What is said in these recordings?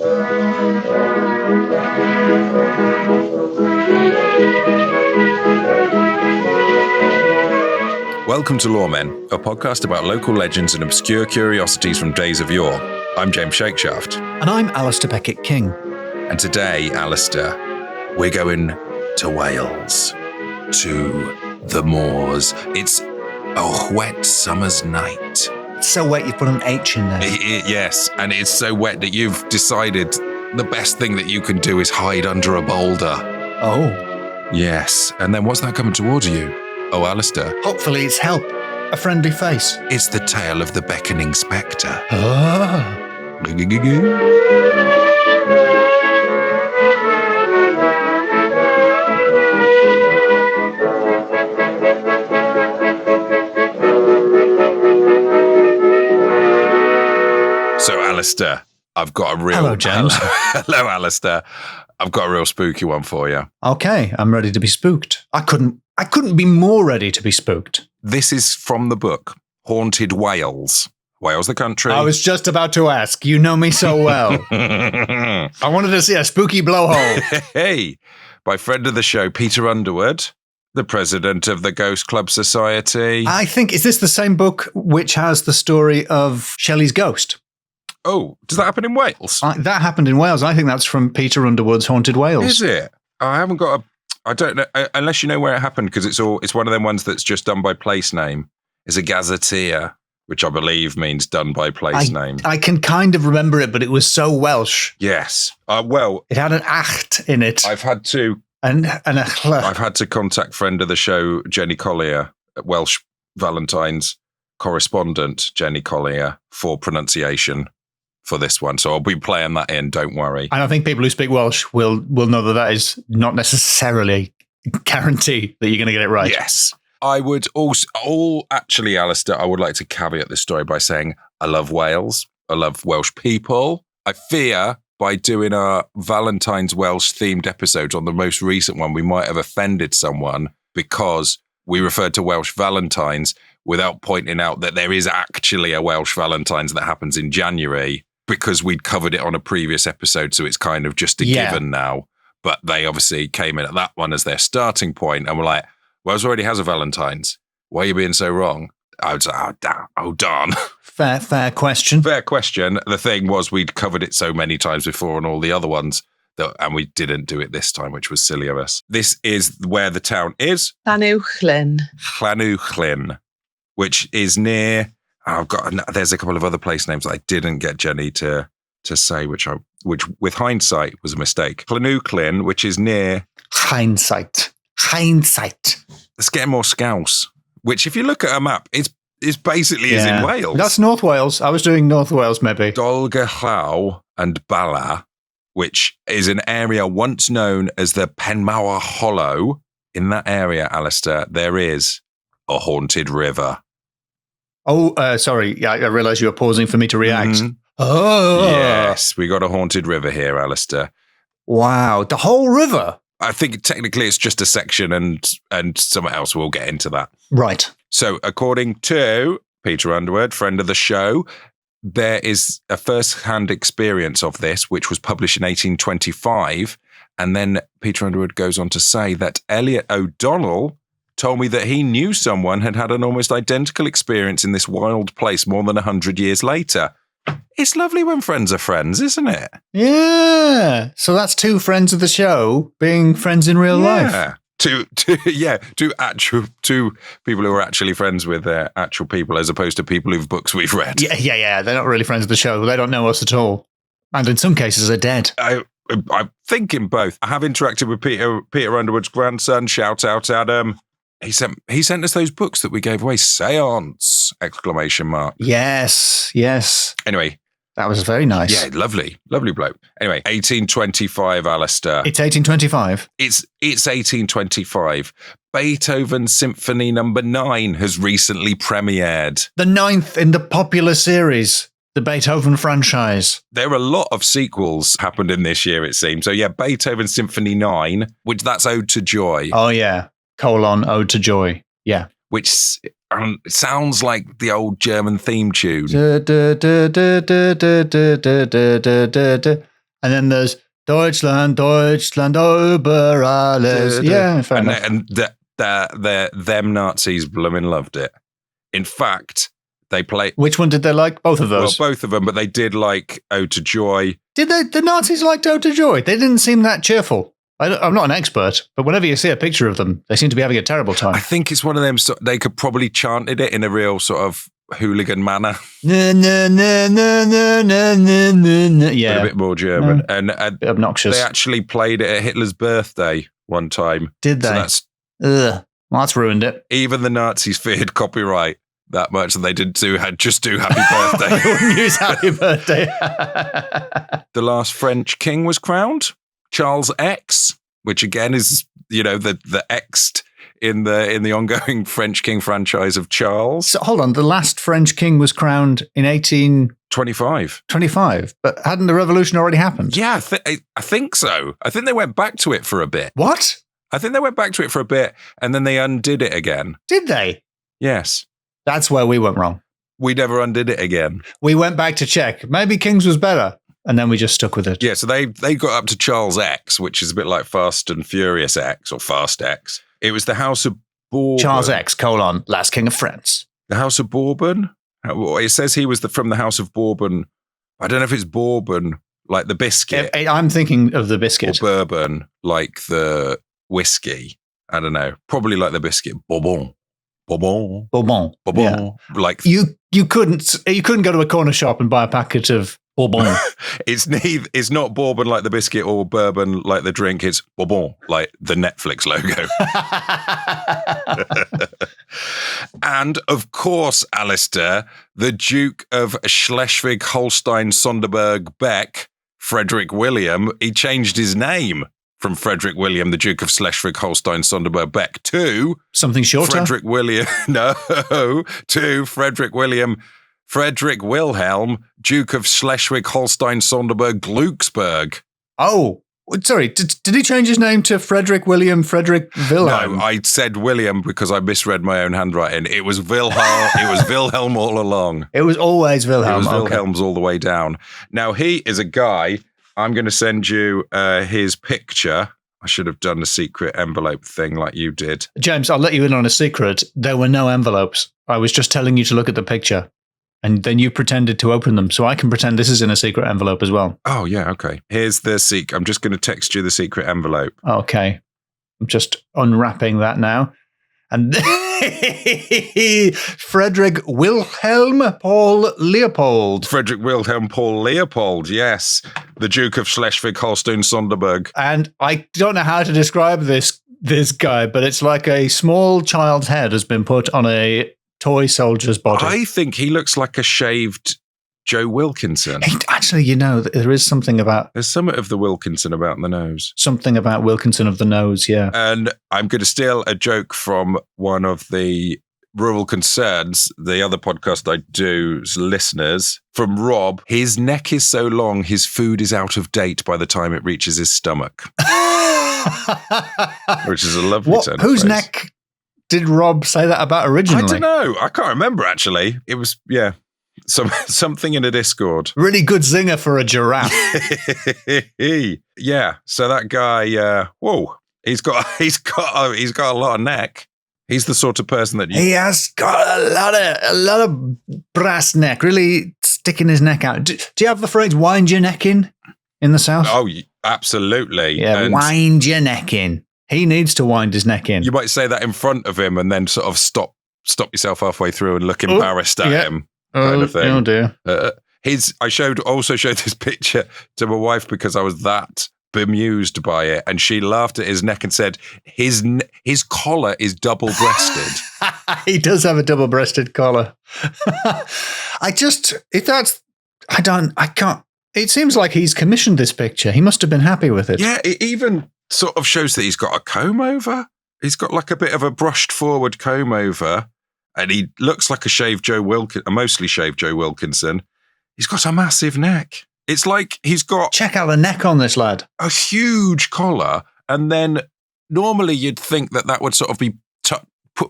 Welcome to Lawmen, a podcast about local legends and obscure curiosities from days of yore. I'm James Shakeshaft. And I'm Alasdair Beckett King. And today, Alasdair, we're going to Wales, to the moors. It's a wet summer's night. It's so wet you put an H in there. Yes, and it's so wet that you've decided the best thing that you can do is hide under a boulder. Oh. Yes, and then what's that coming towards you? Oh, Alasdair. Hopefully it's help. A friendly face. It's the tale of the Beckoning Spectre. Ah. So, Alasdair, I've got a real... Hello, James. Hello, Alasdair. I've got a real spooky one for you. Okay, I'm ready to be spooked. I couldn't be more ready to be spooked. This is from the book, Haunted Wales. Wales, the country. I was just about to ask. You know me so well. I wanted to see a spooky blowhole. Hey, by friend of the show, Peter Underwood, the president of the Ghost Club Society. I think, is this the same book which has the story of Shelley's ghost? Oh, does that happen in Wales? That happened in Wales. I think that's from Peter Underwood's Haunted Wales. Is it? I haven't got a... I don't know, unless you know where it happened, because it's one of them ones that's just done by place name. It's a gazetteer, which I believe means done by place name. I can kind of remember it, but it was so Welsh. Yes. Well... It had an acht in it. I've had to... I've had to contact friend of the show, Jenny Collier, Welsh Valentine's correspondent, Jenny Collier, for pronunciation for this one. So I'll be playing that in, don't worry. And I think people who speak Welsh will know that is not necessarily a guarantee that you're going to get it right. Yes. I would also, actually, Alasdair, I would like to caveat this story by saying I love Wales. I love Welsh people. I fear by doing our Valentine's Welsh themed episode on the most recent one, we might have offended someone because we referred to Welsh Valentines without pointing out that there is actually a Welsh Valentine's that happens in January, because we'd covered it on a previous episode, so it's kind of just a given now. But they obviously came in at that one as their starting point and were like, Wales already has a Valentine's. Why are you being so wrong? I was like, oh, darn. Fair question. Fair question. The thing was, we'd covered it so many times before on all the other ones, and we didn't do it this time, which was silly of us. This is where the town is. Llanuwchllyn. Llanuwchllyn, which is near... there's a couple of other place names that I didn't get Jenny to say, which with hindsight was a mistake. Llanuwchllyn, which is near... Hindsight. Let's get more Scouse, which if you look at a map, it's basically is in Wales. That's North Wales. I was doing North Wales, maybe. Dolgellau and Bala, which is an area once known as the Penmawr Hollow. In that area, Alasdair, there is a haunted river. Oh, sorry. Yeah, I realised you were pausing for me to react. Mm-hmm. Oh. Yes, we got a haunted river here, Alasdair. Wow, the whole river? I think technically it's just a section and somewhere else we'll get into that. Right. So according to Peter Underwood, friend of the show, there is a first-hand experience of this, which was published in 1825. And then Peter Underwood goes on to say that Elliot O'Donnell told me that he knew someone had an almost identical experience in this wild place more than 100 years later. It's lovely when friends are friends, isn't it? Yeah. So that's two friends of the show being friends in real life. Two people who are actually friends with actual people, as opposed to people whose books we've read. Yeah. They're not really friends of the show. They don't know us at all. And in some cases, are dead. I'm thinking both. I have interacted with Peter Underwood's grandson. Shout out, Adam. He sent us those books that we gave away. Seance! ! Yes. Anyway. That was very nice. Yeah, lovely bloke. Anyway, 1825, Alasdair. It's 1825? It's 1825. Beethoven's Symphony No. 9 has recently premiered. The 9th in the popular series, the Beethoven franchise. There are a lot of sequels happened in this year, it seems. So yeah, Beethoven's Symphony 9, which that's Ode to Joy. Oh yeah. Ode to Joy. Yeah. Which sounds like the old German theme tune. And then there's Deutschland, Deutschland über alles. Yeah, fair enough. And them Nazis blooming loved it. In fact, they played... Which one did they like? Both of those? Well, both of them, but they did like Ode to Joy. Did they? The Nazis liked Ode to Joy? They didn't seem that cheerful. I'm not an expert, but whenever you see a picture of them, they seem to be having a terrible time. I think it's one of them, they could probably chanted it in a real sort of hooligan manner. Yeah. But a bit more German. And bit obnoxious. They actually played it at Hitler's birthday one time. Did they? So well, that's ruined it. even the Nazis feared copyright that much, and they didn't do Happy Birthday. They wouldn't use Happy Birthday. The last French king was crowned, Charles X, which again is, the X'd in the ongoing French king franchise of Charles. So hold on, the last French king was crowned in 1825. But hadn't the revolution already happened? Yeah, I think so. I think they went back to it for a bit. What? I think they went back to it for a bit, and then they undid it again. Did they? Yes. That's where we went wrong. We never undid it again. We went back to check. Maybe King's was better. And then we just stuck with it. Yeah, so they got up to Charles X, which is a bit like Fast and Furious X or Fast X. It was the House of Bourbon. Charles X, last king of France. The House of Bourbon? It says he was from the House of Bourbon. I don't know if it's Bourbon, like the biscuit. I'm thinking of the biscuit. Or bourbon, like the whiskey. I don't know. Probably like the biscuit. Bourbon. Bourbon. Bourbon. Bourbon. Yeah. Like you couldn't go to a corner shop and buy a packet of Bourbon. It's not Bourbon like the biscuit or bourbon like the drink. It's Bourbon like the Netflix logo. And of course, Alasdair, the Duke of Schleswig-Holstein-Sonderburg-Beck, Frederick William, he changed his name from Frederick William, the Duke of Schleswig-Holstein-Sonderburg-Beck, to something shorter. Frederick William, to Frederick Wilhelm, Duke of Schleswig-Holstein-Sonderburg-Glücksburg. Oh, sorry. Did he change his name to Frederick Wilhelm, Frederick Wilhelm? No, I said William because I misread my own handwriting. It was Wilhelm. It was Wilhelm all along. It was always Wilhelm. It was Wilhelm's all the way down. Now, he is a guy. I'm going to send you his picture. I should have done the secret envelope thing like you did. James, I'll let you in on a secret. There were no envelopes. I was just telling you to look at the picture. And then you pretended to open them. So I can pretend this is in a secret envelope as well. Oh, yeah. Okay. Here's the secret. I'm just going to text you the secret envelope. Okay. I'm just unwrapping that now. And Frederick Wilhelm Paul Leopold. Frederick Wilhelm Paul Leopold, yes. The Duke of Schleswig-Holstein-Sonderburg. And I don't know how to describe this guy, but it's like a small child's head has been put on a toy soldier's body. I think he looks like a shaved Joe Wilkinson. Actually, there is something about... There's something of the Wilkinson about the nose. Something about Wilkinson of the nose, yeah. And I'm going to steal a joke from one of the Rural Concerns, the other podcast I do's listeners, from Rob. His neck is so long, his food is out of date by the time it reaches his stomach. Which is a lovely turn of whose phrase. Neck did Rob say that about originally? I don't know. I can't remember, actually. It was, yeah, something in a Discord. Really good zinger for a giraffe. Yeah. So that guy, whoa, he's got a lot of neck. He's the sort of person that he has got a lot of brass neck, really sticking his neck out. Do you have the phrase "wind your neck in" the South? Oh, absolutely. Yeah, and wind your neck in. He needs to wind his neck in. You might say that in front of him and then sort of stop yourself halfway through and look embarrassed at him. Kind of thing. Oh dear. I also showed this picture to my wife because I was that bemused by it, and she laughed at his neck and said his collar is double-breasted. He does have a double-breasted collar. It seems like he's commissioned this picture. He must have been happy with it. Yeah, it even sort of shows that he's got a comb over. He's got like a bit of a brushed forward comb over, and he looks like a mostly shaved Joe Wilkinson. He's got a massive neck. It's like he's got... Check out the neck on this lad. A huge collar, and then normally you'd think that would sort of be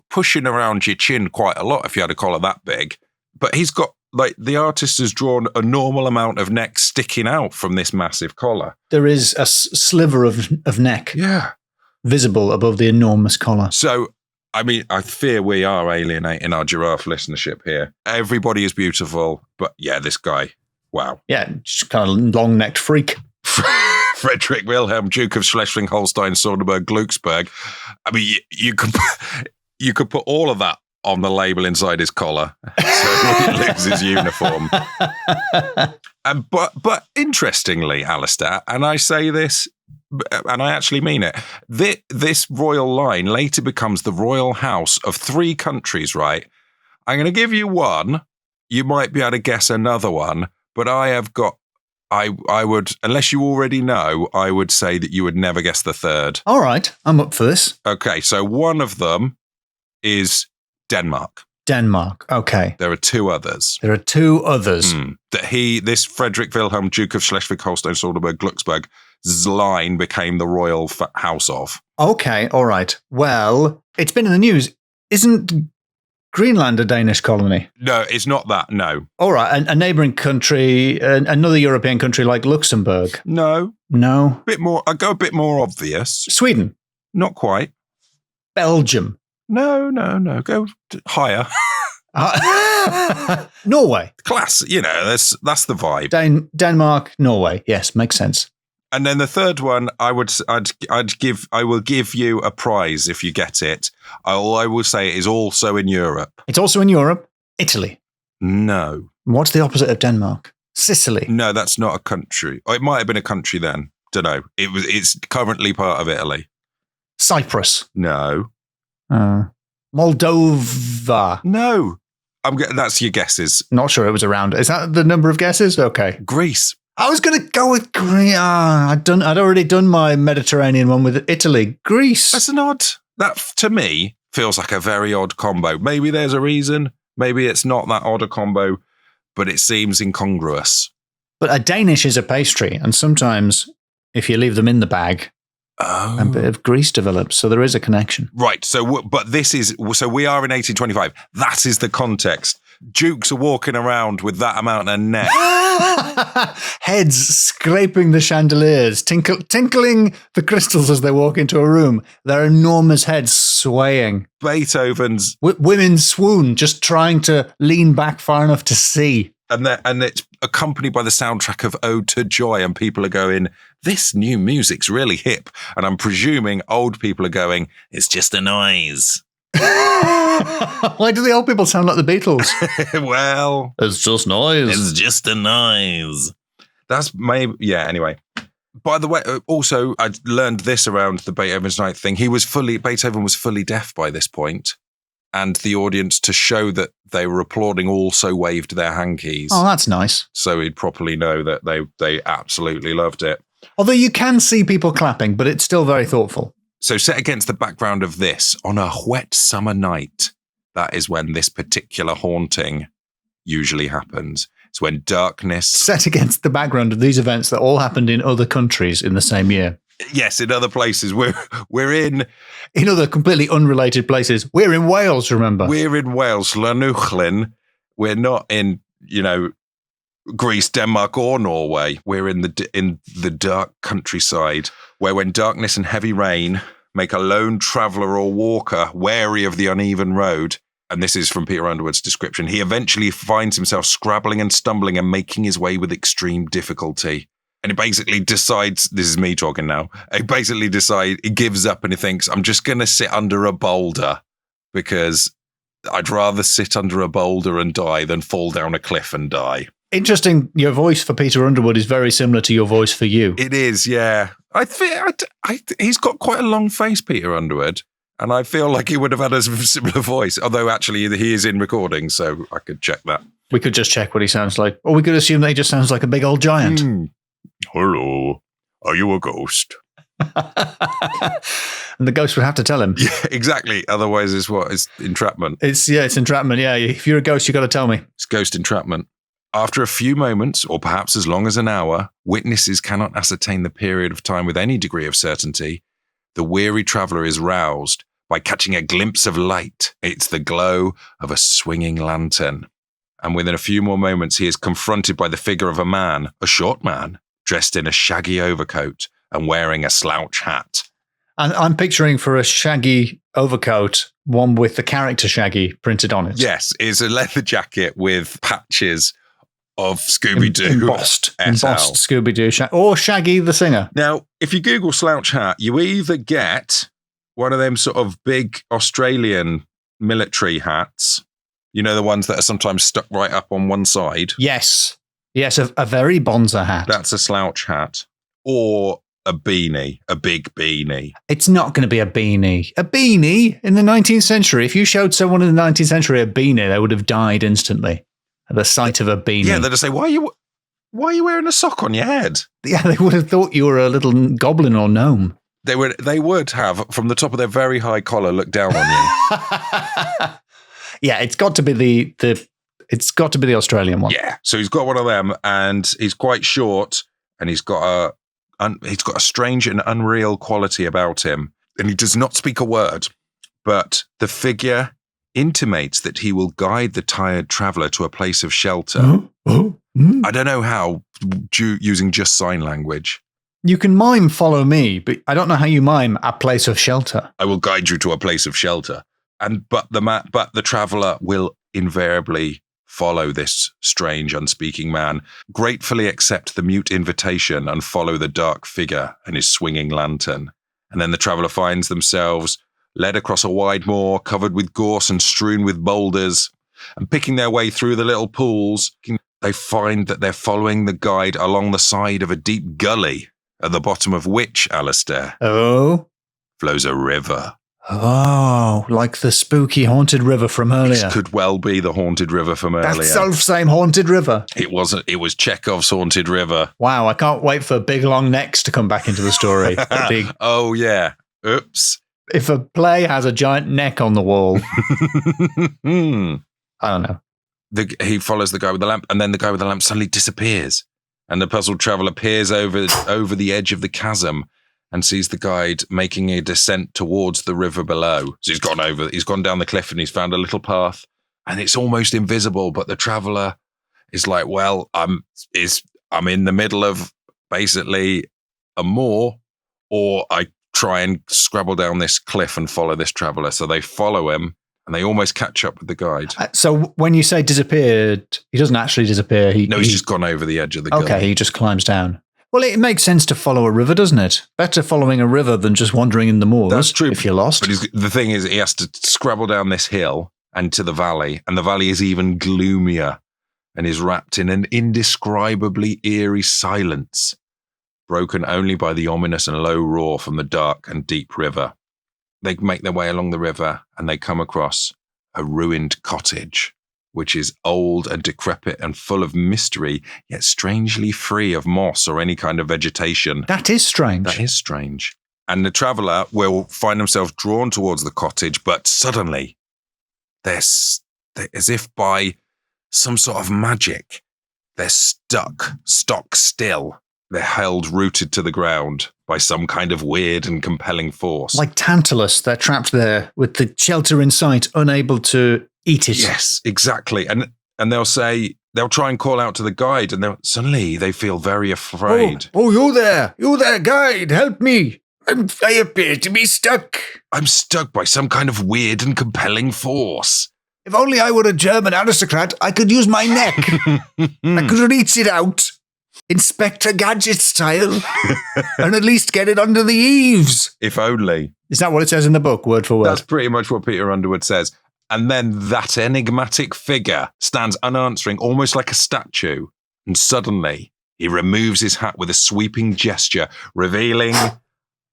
pushing around your chin quite a lot if you had a collar that big. But he's got like the artist has drawn a normal amount of neck sticking out from this massive collar. There is a sliver of neck visible above the enormous collar. So, I mean, I fear we are alienating our giraffe listenership here. Everybody is beautiful, but yeah, this guy, wow. Yeah, just kind of long-necked freak. Frederick Wilhelm, Duke of Schleswig, Holstein, Sonderburg, Glücksburg. I mean, you could put all of that on the label inside his collar, so he loses his uniform. But interestingly, Alasdair, and I say this, and I actually mean it, this royal line later becomes the royal house of 3 countries, right? I'm going to give you one. You might be able to guess another one, but I would, unless you already know, I would say that you would never guess the third. All right, I'm up for this. Okay, so one of them is Denmark. Denmark, okay. There are 2 others. This Frederick Wilhelm, Duke of Schleswig, Holstein, Sonderburg, Glücksburg's line became the royal house of. Okay, all right. Well, it's been in the news. Isn't Greenland a Danish colony? No, it's not that, no. All right, a neighbouring country, another European country like Luxembourg? No. No? I'll go a bit more obvious. Sweden? Not quite. Belgium? No. Go higher. Norway? Class, that's the vibe. Denmark, Norway. Yes, makes sense. And then the third one, I will give you a prize if you get it. All I will say it is also in Europe. It's also in Europe. Italy. No. What's the opposite of Denmark? Sicily. No, that's not a country. Or it might have been a country then. Don't know. It's currently part of Italy. Cyprus. No. Moldova. No. That's your guesses. Not sure it was around. Is that the number of guesses? Okay. Greece. I was going to go with Greece. I'd already done my Mediterranean one with Italy. Greece. That's an odd. That, to me, feels like a very odd combo. Maybe there's a reason. Maybe it's not that odd a combo, but it seems incongruous. But a Danish is a pastry, and sometimes if you leave them in the bag, a bit of grease develops. So there is a connection. Right. So we are in 1825. That is the context. Dukes are walking around with that amount of neck. Heads scraping the chandeliers, tinkling the crystals as they walk into a room. Their enormous heads swaying. Beethoven's... women swoon, just trying to lean back far enough to see. And it's accompanied by the soundtrack of Ode to Joy, and people are going, this new music's really hip. And I'm presuming old people are going, it's just a noise. Why do the old people sound like the Beatles? Well, it's just noise. It's just a noise. That's maybe, yeah, anyway. By the way, also, I learned this around the Beethoven's Night thing. Beethoven was fully deaf by this point, and the audience, to show that they were applauding, also waved their hankies. Oh, that's nice. So he'd properly know that they absolutely loved it. Although you can see people clapping, but it's still very thoughtful. So set against the background of this, on a wet summer night, that is when this particular haunting usually happens. It's when darkness... Set against the background of these events that all happened in other countries in the same year. Yes, in other places. We're in... In other completely unrelated places. We're in Wales, remember? We're in Wales, Llanuwchllyn. We're not in, Greece, Denmark, or Norway. We're in the dark countryside, where when darkness and heavy rain make a lone traveller or walker wary of the uneven road, and this is from Peter Underwood's description, he eventually finds himself scrabbling and stumbling and making his way with extreme difficulty. And he basically decides, this is me talking now, he gives up and he thinks, I'm just going to sit under a boulder because I'd rather sit under a boulder and die than fall down a cliff and die. Interesting. Your voice for Peter Underwood is very similar to your voice for you. It is, yeah. He's got quite a long face, Peter Underwood, and I feel like he would have had a similar voice, although actually he is in recording, so I could check that. We could just check what he sounds like, or we could assume that he just sounds like a big old giant. Hello, are you a ghost? And the ghost would have to tell him. Yeah, exactly. Otherwise, it's entrapment. It's entrapment. Yeah, if you're a ghost, you got to tell me. It's ghost entrapment. After a few moments, or perhaps as long as an hour, witnesses cannot ascertain the period of time with any degree of certainty. The weary traveller is roused by catching a glimpse of light. It's the glow of a swinging lantern. And within a few more moments, he is confronted by the figure of a man, a short man, dressed in a shaggy overcoat and wearing a slouch hat. And I'm picturing for a shaggy overcoat, one with the character Shaggy printed on it. Yes, it's a leather jacket with patches of Scooby-Doo. Embossed Scooby-Doo. Or Shaggy the singer. Now, if you Google slouch hat, you either get one of them sort of big Australian military hats, you know, the ones that are sometimes stuck right up on one side. Yes. Yes, a very bonza hat. That's a slouch hat. Or a beanie, a big beanie. It's not going to be a beanie. A beanie in the 19th century. If you showed someone in the 19th century a beanie, they would have died instantly at the sight of a beanie. Yeah, they'd just say, why are you wearing a sock on your head? Yeah, they would have thought you were a little goblin or gnome. They would have, from the top of their very high collar, looked down on you. Yeah, it's got to be the Australian one. Yeah, so he's got one of them, and he's quite short, and he's got a strange and unreal quality about him, and he does not speak a word. But the figure intimates that he will guide the tired traveller to a place of shelter. I don't know how, using just sign language. You can mime "follow me," but I don't know how you mime "a place of shelter." I will guide you to a place of shelter. But the traveller will invariably follow this strange, unspeaking man, gratefully accept the mute invitation and follow the dark figure and his swinging lantern. And then the traveller finds themselves led across a wide moor covered with gorse and strewn with boulders, and picking their way through the little pools, they find that they're following the guide along the side of a deep gully, at the bottom of which, Alasdair, flows a river. Oh, like the spooky haunted river from earlier. This could well be the haunted river from earlier. That self-same haunted river. It wasn't. It was Chekhov's haunted river. Wow, I can't wait for big long necks to come back into the story. Oh, yeah. Oops. If a play has a giant neck on the wall. I don't know. He follows the guy with the lamp, and then the guy with the lamp suddenly disappears. And the puzzled traveller peers over the edge of the chasm and sees the guide making a descent towards the river below. So he's gone down the cliff and he's found a little path, and it's almost invisible. But the traveller is like, well, I'm in the middle of basically a moor, or I try and scrabble down this cliff and follow this traveller. So they follow him. And they almost catch up with the guide. So when you say disappeared, he doesn't actually disappear. He's just gone over the edge of the gully. Okay, he just climbs down. Well, it makes sense to follow a river, doesn't it? Better following a river than just wandering in the moors. That's true. If you're lost. But the thing is, he has to scrabble down this hill and to the valley. And the valley is even gloomier and is wrapped in an indescribably eerie silence, broken only by the ominous and low roar from the dark and deep river. They make their way along the river and they come across a ruined cottage, which is old and decrepit and full of mystery, yet strangely free of moss or any kind of vegetation. That is strange. That is strange. And the traveller will find themselves drawn towards the cottage, but suddenly, they're as if by some sort of magic, they're stock still. They're held rooted to the ground by some kind of weird and compelling force. Like Tantalus, they're trapped there with the shelter in sight, unable to eat it. Yes, exactly. And they'll try and call out to the guide, and suddenly they feel very afraid. Oh, you there, guide, help me. I appear to be stuck. I'm stuck by some kind of weird and compelling force. If only I were a German aristocrat, I could use my neck. I could reach it out. Inspector Gadget style, and at least get it under the eaves. If only. Is that what it says in the book, word for word? That's pretty much what Peter Underwood says. And then that enigmatic figure stands unanswering, almost like a statue. And suddenly, he removes his hat with a sweeping gesture, revealing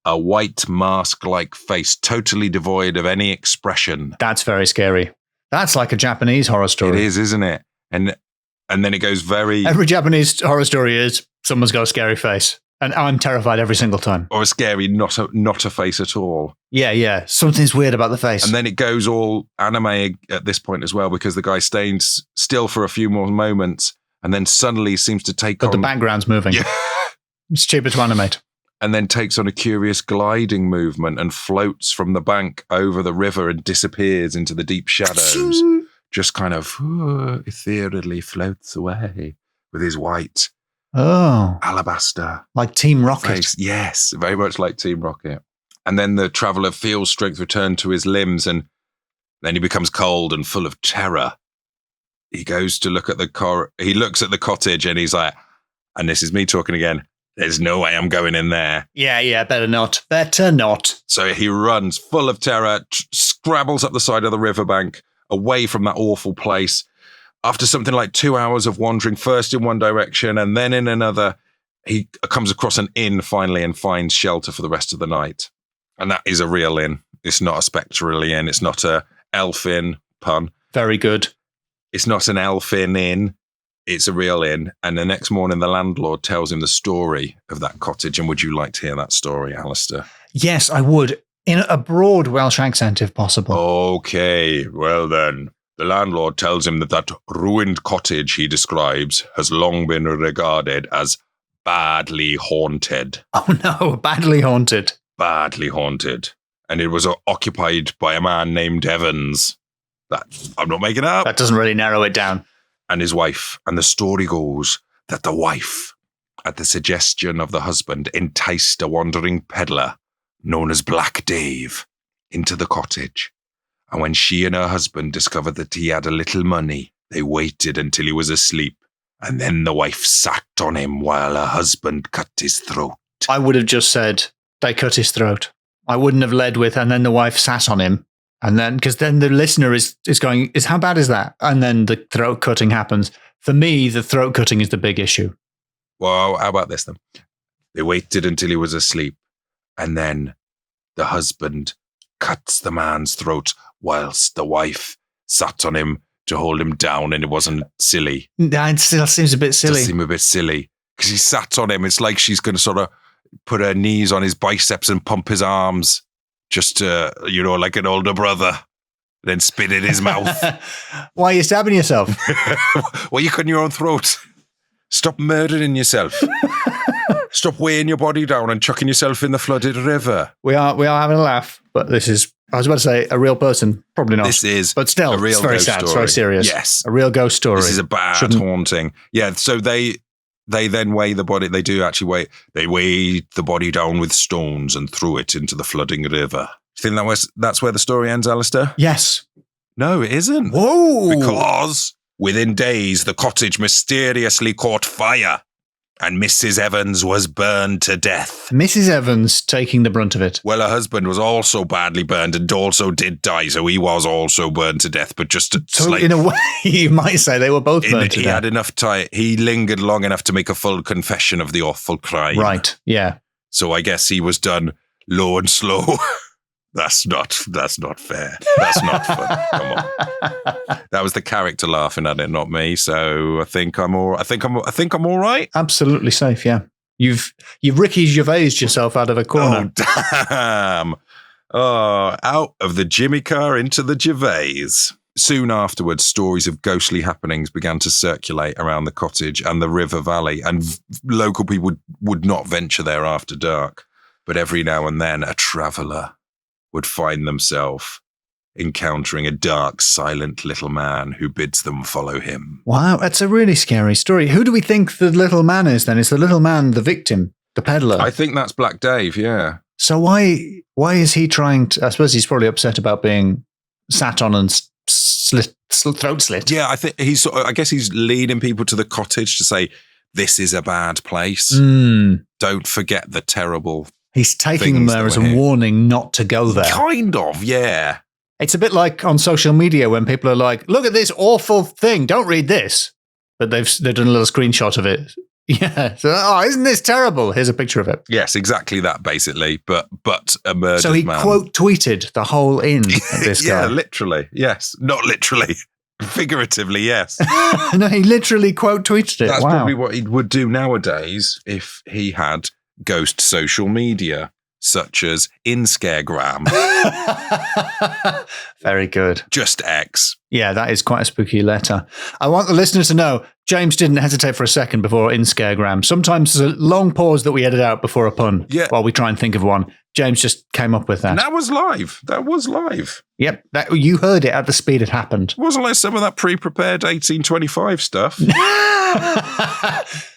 a white mask-like face, totally devoid of any expression. That's very scary. That's like a Japanese horror story. It is, isn't it? And then it goes very... Every Japanese horror story is someone's got a scary face. And I'm terrified every single time. Or a scary, not a face at all. Yeah. Something's weird about the face. And then it goes all anime at this point as well, because the guy stays still for a few more moments and then suddenly seems to take on... But the background's moving. Yeah. It's cheaper to animate. And then takes on a curious gliding movement and floats from the bank over the river and disappears into the deep shadows. just kind of ethereally floats away with his white alabaster. Like Team Rocket. Face. Yes, very much like Team Rocket. And then the traveller feels strength return to his limbs, and then he becomes cold and full of terror. He goes to look at he looks at the cottage and he's like, and this is me talking again, there's no way I'm going in there. Yeah, better not. Better not. So he runs full of terror, scrabbles up the side of the riverbank, away from that awful place. After something like 2 hours of wandering, first in one direction and then in another, he comes across an inn finally and finds shelter for the rest of the night. And that is a real inn. It's not a spectral inn. It's not a elfin pun. Very good. It's not an elfin inn. It's a real inn. And the next morning, the landlord tells him the story of that cottage. And would you like to hear that story, Alasdair? Yes, I would. In a broad Welsh accent, if possible. Okay, well then. The landlord tells him that ruined cottage he describes has long been regarded as badly haunted. Oh no, badly haunted. Badly haunted. And it was occupied by a man named Evans. I'm not making it up. That doesn't really narrow it down. And his wife. And the story goes that the wife, at the suggestion of the husband, enticed a wandering peddler known as Black Dave into the cottage. And when she and her husband discovered that he had a little money, they waited until he was asleep. And then the wife sat on him while her husband cut his throat. I would have just said, they cut his throat. I wouldn't have led with, and then the wife sat on him. And then, because then the listener is going, how bad is that? And then the throat cutting happens. For me, the throat cutting is the big issue. Well, how about this then? They waited until he was asleep. And then the husband cuts the man's throat whilst the wife sat on him to hold him down, and it wasn't silly. It still seems a bit silly. It does seem a bit silly because he sat on him. It's like she's going to sort of put her knees on his biceps and pump his arms just to, like an older brother, then spit in his mouth. Why are you stabbing yourself? Well, you cut your own throat. Stop murdering yourself. Stop weighing your body down and chucking yourself in the flooded river. We are having a laugh, but this is, I was about to say, a real person. Probably not. This is but still, a real it's very ghost sad. story. It's very serious. Yes. A real ghost story. This is a bad haunting. Yeah, so they then weigh the body. They do actually weigh. They weighed the body down with stones and threw it into the flooding river. Do you think that's where the story ends, Alasdair? Yes. No, it isn't. Whoa! Because within days, the cottage mysteriously caught fire and Mrs. Evans was burned to death. Mrs. Evans taking the brunt of it. Well, her husband was also badly burned and also did die, so he was also burned to death, but just in a way, you might say they were both burned to death. He had enough time. He lingered long enough to make a full confession of the awful crime. Right, yeah. So I guess he was done low and slow. That's not fair. That's not fun. Come on. That was the character laughing at it, not me. So I think I'm all right. Absolutely safe, yeah. You've Ricky Gervais'd yourself out of a corner. Oh, damn. Oh, out of the Jimmy car into the Gervais. Soon afterwards, stories of ghostly happenings began to circulate around the cottage and the river valley, and local people would not venture there after dark. But every now and then, a traveller would find themselves encountering a dark, silent little man who bids them follow him. Wow, that's a really scary story. Who do we think the little man is then? Is the little man the victim, the peddler? I think that's Black Dave, yeah. So why is he trying to... I suppose he's probably upset about being sat on and throat slit. Yeah, I guess he's leading people to the cottage to say, this is a bad place. Don't forget the terrible... He's taking them there as a warning not to go there. Kind of, yeah. It's a bit like on social media when people are like, look at this awful thing, don't read this. But they've done a little screenshot of it. Yeah. So, isn't this terrible? Here's a picture of it. Yes, exactly that, basically. But a murdered So he man. quote tweeted the whole inn of this guy. Yeah, literally. Yes. Not literally. Figuratively, yes. No, he literally quote tweeted it. That's wow. probably what he would do nowadays if he had ghost social media. such as Inscaregram. Very good. Just X. Yeah, that is quite a spooky letter. I want the listeners to know James didn't hesitate for a second before Inscaregram. Sometimes there's a long pause that we edit out before a pun while we try and think of one. James just came up with that. And that was live. Yep, you heard it at the speed it happened. It wasn't like some of that pre-prepared 1825 stuff.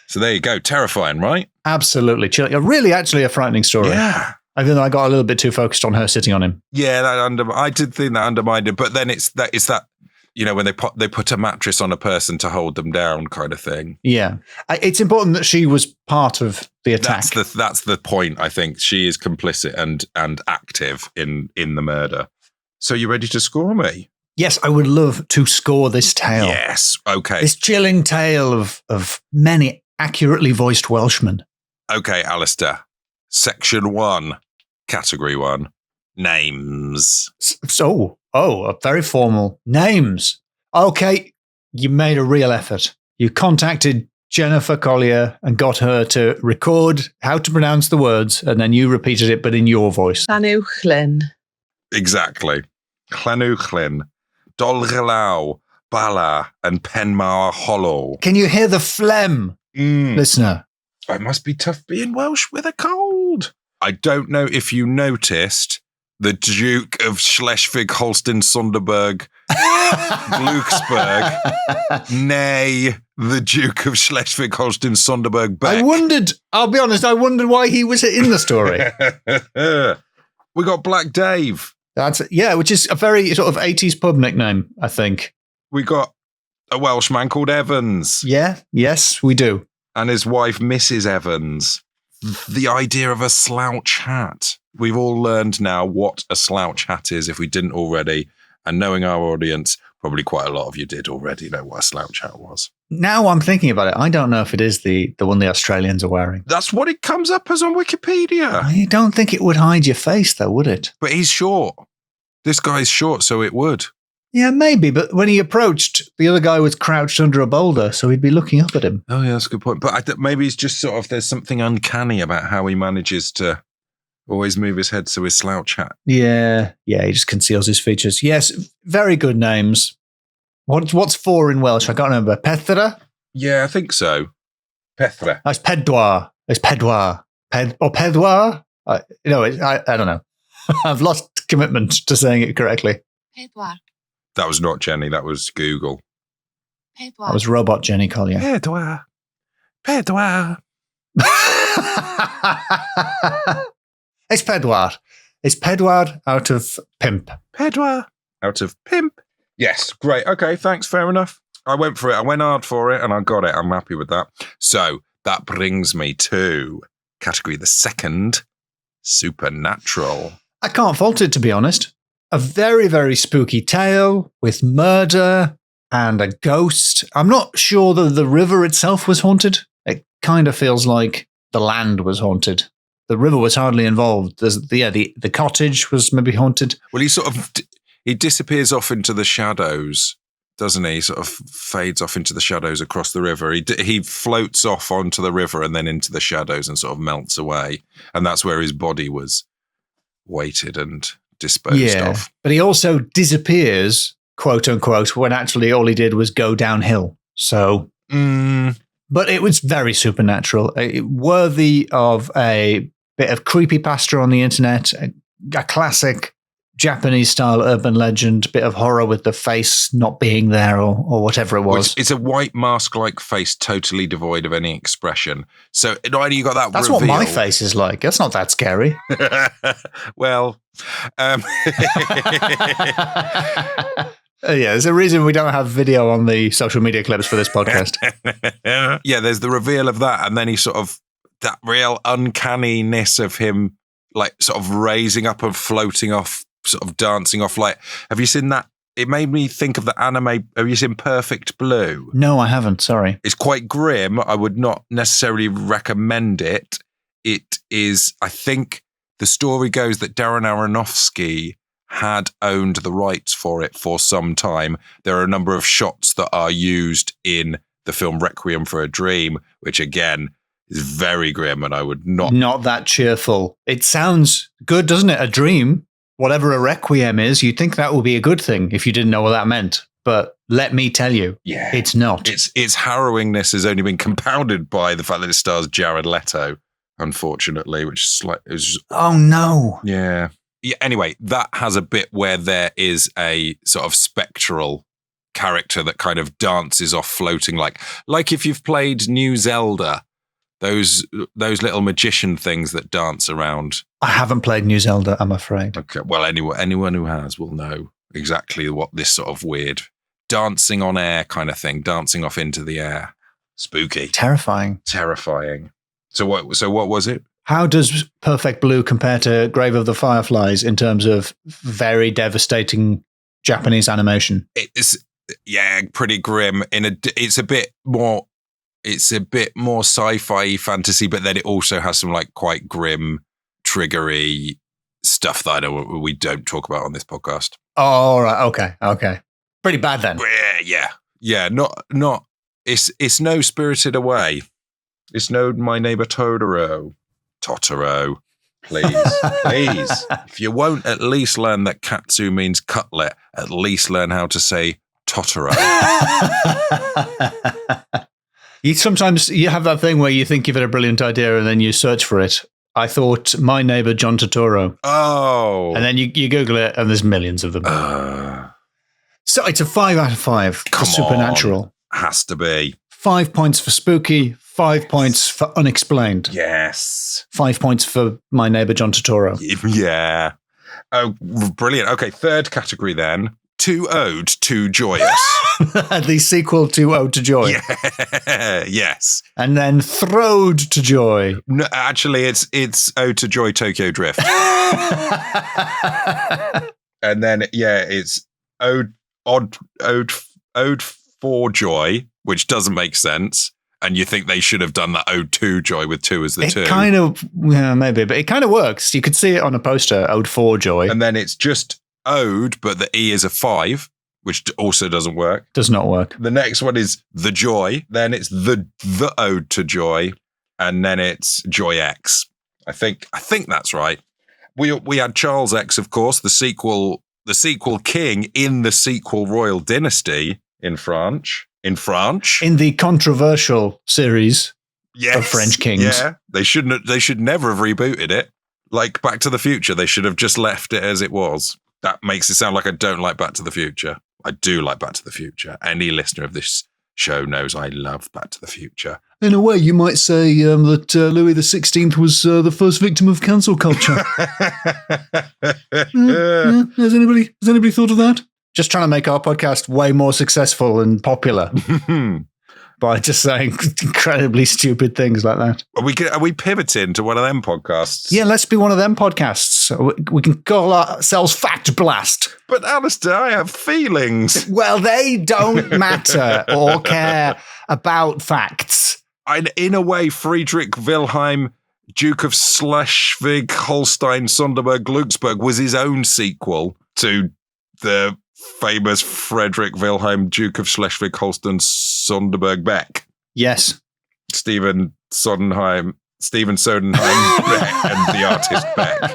So there you go. Terrifying, right? Absolutely. Really, actually a frightening story. Yeah. I think I got a little bit too focused on her sitting on him. Yeah, I did think that undermined it. But then it's that when they put a mattress on a person to hold them down kind of thing. Yeah. It's important that she was part of the attack. That's the point, I think. She is complicit and active in the murder. So you ready to score me? Yes, I would love to score this tale. Yes, okay. This chilling tale of many accurately voiced Welshmen. Okay, Alasdair. Section 1, Category 1, names. So, very formal. Names. Okay, you made a real effort. You contacted Jennifer Collier and got her to record how to pronounce the words, and then you repeated it, but in your voice. Llanuwchllyn. Exactly. Llanuwchllyn, Dolgalaw, Bala, and Penmawr Hollow. Can you hear the phlegm, listener? It must be tough being Welsh with a cold. I don't know if you noticed the Duke of Schleswig-Holstein-Sonderburg, Glucksburg, nay, the Duke of Schleswig-Holstein-Sonderburg, Beck. I'll be honest, I wondered why he was in the story. We got Black Dave. Which is a very sort of 80s pub nickname, I think. We got a Welshman called Evans. Yeah, yes, we do. And his wife, Mrs. Evans. The idea of a slouch hat. We've all learned now what a slouch hat is if we didn't already. And knowing our audience, probably quite a lot of you did already know what a slouch hat was. Now I'm thinking about it. I don't know if it is the one the Australians are wearing. That's what it comes up as on Wikipedia. I don't think it would hide your face, though, would it? But he's short. This guy's short, so it would. Yeah, maybe. But when he approached, the other guy was crouched under a boulder, so he'd be looking up at him. Oh, yeah, that's a good point. But maybe he's just sort of, there's something uncanny about how he manages to always move his head so his slouch hat. Yeah, he just conceals his features. Yes, very good names. What's 4 in Welsh? I can't remember. Pethra? Yeah, I think so. Pethra. It's Pedwar. It's Pedwar. Pedwar? I don't know. I've lost commitment to saying it correctly. Pedwar. That was not Jenny. That was Google. Pedwar. That was robot Jenny Collier. Pedwar. It's Pedwar. It's Pedwar out of Pimp. Pedwar out of Pimp. Yes, great. Okay, thanks. Fair enough. I went for it. I went hard for it and I got it. I'm happy with that. So that brings me to category the second, supernatural. I can't fault it, to be honest. A very, very spooky tale with murder and a ghost. I'm not sure that the river itself was haunted. It kind of feels like the land was haunted. The river was hardly involved. The cottage was maybe haunted. Well, he disappears off into the shadows, doesn't he? He sort of fades off into the shadows across the river. He floats off onto the river and then into the shadows and sort of melts away. And that's where his body was weighted and disposed of. But he also disappears, quote unquote, when actually all he did was go downhill. So, but it was very supernatural, worthy of a bit of creepypasta on the internet, a classic Japanese style urban legend, bit of horror with the face not being there or whatever it was. It's a white mask-like face, totally devoid of any expression. So not only you got that That's reveal, what my face is like. That's not that scary. Well, there's a reason we don't have video on the social media clips for this podcast. Yeah, there's the reveal of that, and then he sort of, that real uncanniness of him, like sort of raising up and floating off, sort of dancing off. Like, have you seen that? It made me think of the anime. Have you seen Perfect Blue? No, I haven't. Sorry. It's quite grim. I would not necessarily recommend it. It is, I think the story goes that Darren Aronofsky had owned the rights for it for some time. There are a number of shots that are used in the film Requiem for a Dream, which again is very grim, and I would not. Not that cheerful. It sounds good, doesn't it? A dream. Whatever a requiem is, you'd think that would be a good thing if you didn't know what that meant. But let me tell you, it's not. Its harrowingness has only been compounded by the fact that it stars Jared Leto, unfortunately, which is like, oh no. Yeah. Anyway, that has a bit where there is a sort of spectral character that kind of dances off floating, like if you've played New Zelda, those little magician things that dance around. I haven't played New Zelda, I'm afraid. Okay, well, anyone who has will know exactly what this sort of weird dancing on air kind of thing, dancing off into the air. Spooky. Terrifying. So what was it? How does Perfect Blue compare to Grave of the Fireflies in terms of very devastating Japanese animation? It's pretty grim. It's a bit more sci-fi fantasy, but then it also has some like quite grim, triggery stuff that we don't talk about on this podcast. Oh, all right. Okay. Pretty bad then. Yeah. Not. It's no Spirited Away. It's no My Neighbor Totoro. Please. If you won't at least learn that katsu means cutlet, at least learn how to say Totoro. Sometimes you have that thing where you think you've had a brilliant idea and then you search for it. I thought My Neighbor John Totoro. Oh. And then you Google it and there's millions of them. So it's a 5 out of 5 for Supernatural. Has to be. 5 points for spooky, 5 points for unexplained. Yes. 5 points for My Neighbor John Totoro. Yeah. Oh, brilliant. Okay, third category then. Too Ode to Joyous. The sequel to Ode to Joy. Yeah. Yes. And then Throwed to Joy. No, actually, it's Ode to Joy Tokyo Drift. And then, it's Ode for Joy, which doesn't make sense. And you think they should have done that Ode to Joy with 2 as the 2. It kind of, maybe, but it kind of works. You could see it on a poster, Ode for Joy. And then it's just Ode, but the E is a 5, which also doesn't work. Does not work. The next one is The Joy. Then it's the Ode to Joy. And then it's Joy X. I think that's right. We had Charles X, of course, the sequel king in the sequel royal dynasty in France. In the controversial series of French kings. Yeah. They should never have rebooted it. Like Back to the Future, they should have just left it as it was. That makes it sound like I don't like Back to the Future. I do like Back to the Future. Any listener of this show knows I love Back to the Future. In a way, you might say that Louis XVI was the first victim of cancel culture. Has anybody thought of that? Just trying to make our podcast way more successful and popular by just saying incredibly stupid things like that. Are we pivoting to one of them podcasts? Yeah, let's be one of them podcasts. We can call ourselves Fact Blast. But Alasdair, I have feelings. Well, they don't matter or care about facts. In a way, Friedrich Wilhelm, Duke of Schleswig-Holstein-Sonderburg-Glücksburg, was his own sequel to the famous Frederick Wilhelm, Duke of Schleswig-Holstein-Sonderburg-Beck. Yes. Stephen Sondheim and the artist Beck.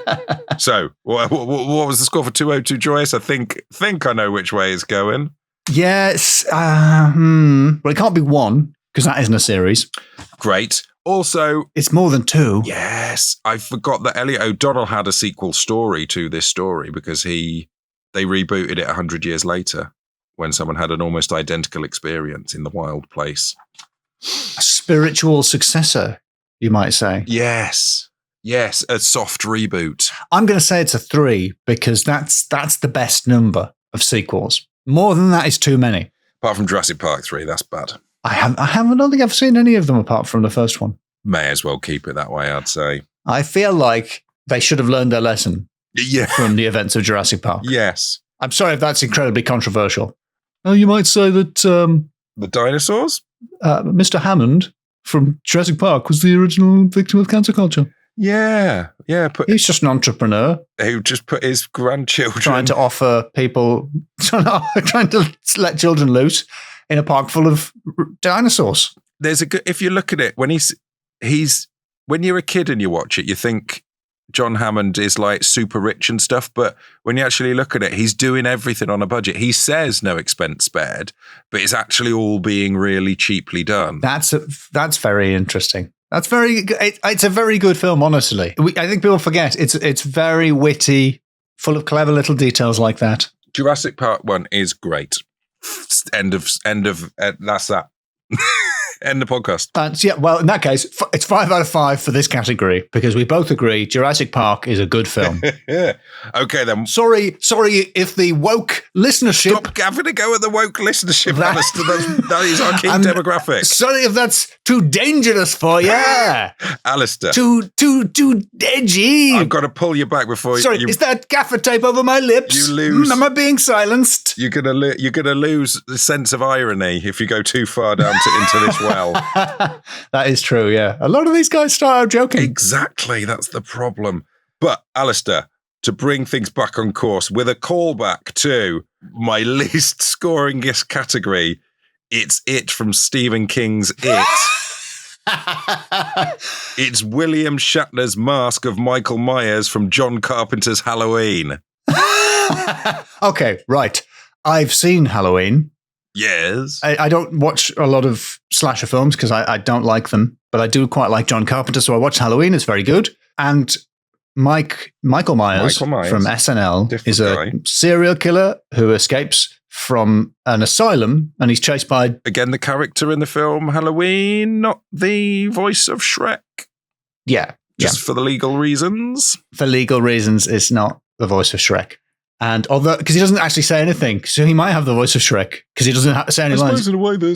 So, what was the score for 202 Joyous? I think I know which way it's going. Yes. Well, it can't be 1 because that isn't a series. Great. Also, it's more than 2. Yes. I forgot that Elliot O'Donnell had a sequel story to this story because they rebooted it 100 years later when someone had an almost identical experience in the wild place. A spiritual successor, you might say. Yes, a soft reboot. I'm going to say it's a 3 because that's the best number of sequels. More than that is too many. Apart from Jurassic Park 3, that's bad. I don't think I've seen any of them apart from the first one. May as well keep it that way, I'd say. I feel like they should have learned their lesson from the events of Jurassic Park. Yes. I'm sorry if that's incredibly controversial. Oh, you might say that... the dinosaurs? Mr. Hammond from Jurassic Park was the original victim of cancer culture. Yeah. He's just an entrepreneur. Who just put his grandchildren... Trying to let children loose in a park full of dinosaurs. If you look at it, when when you're a kid and you watch it, you think John Hammond is like super rich and stuff, but when you actually look at it, he's doing everything on a budget. He says no expense spared, but it's actually all being really cheaply done. That's very interesting. It's a very good film, honestly. I think people forget it's very witty, full of clever little details like that. Jurassic Park 1 is great. End of that's that. End the podcast. Yeah, well, in that case, it's 5 out of 5 for this category because we both agree Jurassic Park is a good film. Yeah. Okay, then. Sorry if the woke listenership... Stop having a go at the woke listenership, Alistair. That is our key demographic. Sorry if that's too dangerous for you. Alistair. Too edgy. I've got to pull you back before Sorry, is that gaffer tape over my lips? You lose. Am I being silenced? You're gonna lose the sense of irony if you go too far down into this well. That is true, yeah. A lot of these guys start out joking. Exactly, that's the problem. But, Alistair, to bring things back on course with a callback to my least scoringest category, it's It from Stephen King's It. It's William Shatner's mask of Michael Myers from John Carpenter's Halloween. Okay, right. I've seen Halloween. Yes. I don't watch a lot of slasher films because I don't like them, but I do quite like John Carpenter, so I watched Halloween. It's very good. And Michael Myers from SNL is a serial killer who escapes from an asylum, and he's chased by... Again, the character in the film Halloween, not the voice of Shrek. Yeah. Just for the legal reasons. For legal reasons, it's not the voice of Shrek. And although, because he doesn't actually say anything, so he might have the voice of Shrek because he doesn't say any lines. I suppose in a way, the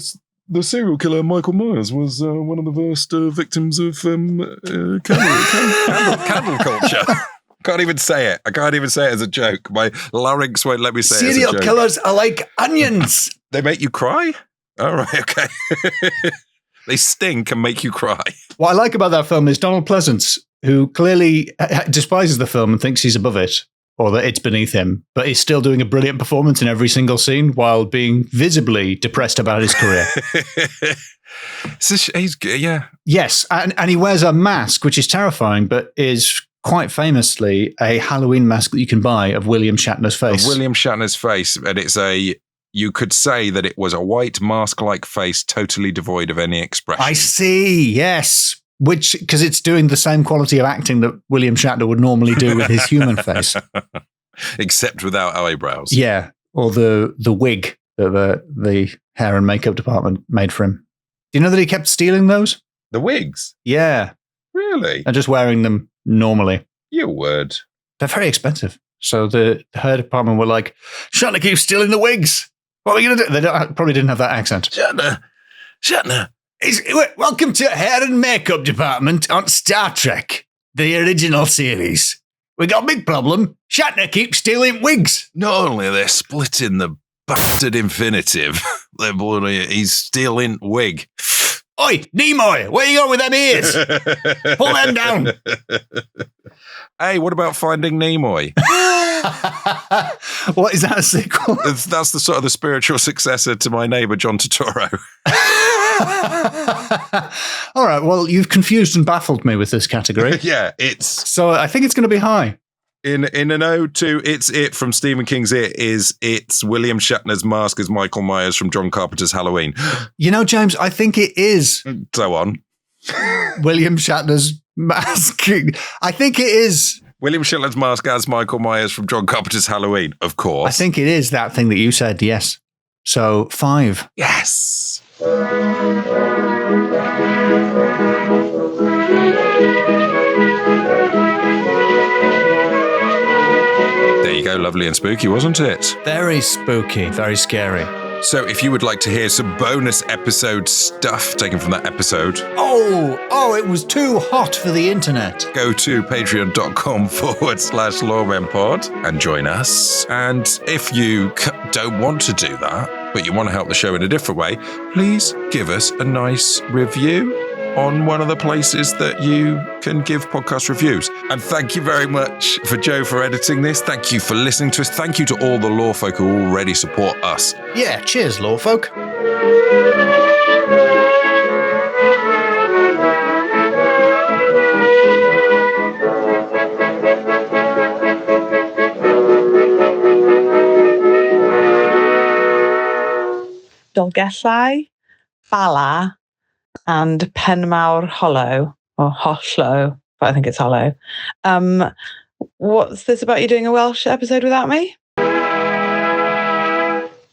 serial killer Michael Myers was one of the first victims of candle culture. Can't even say it. I can't even say it as a joke. My larynx won't let me say it as a joke. Serial killers are like onions. They make you cry? All right, okay. They stink and make you cry. What I like about that film is Donald Pleasance, who clearly despises the film and thinks he's above it, or that it's beneath him, but he's still doing a brilliant performance in every single scene while being visibly depressed about his career. Yeah. Yes, and he wears a mask, which is terrifying, but is quite famously a Halloween mask that you can buy of William Shatner's face. Of William Shatner's face, and you could say that it was a white mask-like face, totally devoid of any expression. I see, yes. Which, because it's doing the same quality of acting that William Shatner would normally do with his human face. Except without eyebrows. Yeah, or the wig that the hair and makeup department made for him. Do you know that he kept stealing those? The wigs? Yeah. Really? And just wearing them normally. You would. They're very expensive. So the hair department were like, Shatner keeps stealing the wigs. What are we going to do? They probably didn't have that accent. Shatner. Welcome to Hair and Makeup Department on Star Trek, the original series. We got a big problem. Shatner keeps stealing wigs. Not only they're splitting the bastard infinitive, he's stealing wig. Oi, Nimoy, where you going with them ears? Pull them down. Hey, what about Finding Nimoy? What, is that a sequel? That's the sort of the spiritual successor to My Neighbor John Turturro. All right, well, you've confused and baffled me with this category. Yeah, so I think it's going to be high. In an ode to It's It from Stephen King's It's William Shatner's mask as Michael Myers from John Carpenter's Halloween. You know, James, I think it is. So on. William Shatner's mask. I think it is. William Shatner's mask as Michael Myers from John Carpenter's Halloween, of course. I think it is that thing that you said, yes. So 5. Yes. There you go, lovely and spooky, wasn't it? Very spooky, very scary. So if you would like to hear some bonus episode stuff taken from that episode... Oh, it was too hot for the internet. Go to patreon.com/lawmenpod and join us. And if you don't want to do that, but you want to help the show in a different way, please give us a nice review on one of the places that you can give podcast reviews. And thank you very much for Joe for editing this. Thank you for listening to us. Thank you to all the law folk who already support us. Yeah, cheers, law folk. Llanuwchllyn, Bala, and Penmawr Hollow, or Holllow, but I think it's Hollow. What's this about you doing a Welsh episode without me?